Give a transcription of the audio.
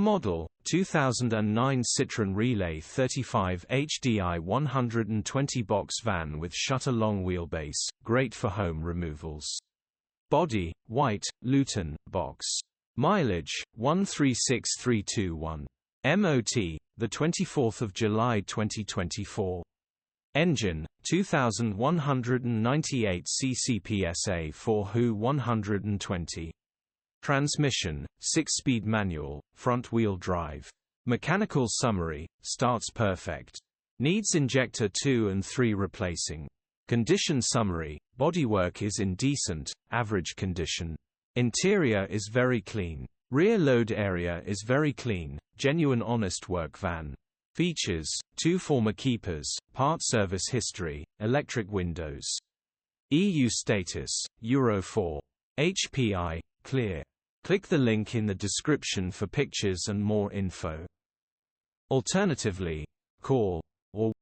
Model, 2009 Citroen Relay 35 HDI 120 box van with shutter long wheelbase, great for home removals. Body, white, Luton, box. Mileage, 136,321. MOT, 24 July 2024. Engine, 2198 cc PSA 4 Who 120. Transmission, 6-speed manual, front-wheel drive. Mechanical summary, starts perfect. Needs injector 2 and 3 replacing. Condition summary, bodywork is in decent, average condition. Interior is very clean. Rear load area is very clean, genuine honest work van. Features, 2 former keepers, part service history, electric windows. EU status, Euro 4. HPI, clear. Click the link in the description for pictures and more info. Alternatively, call or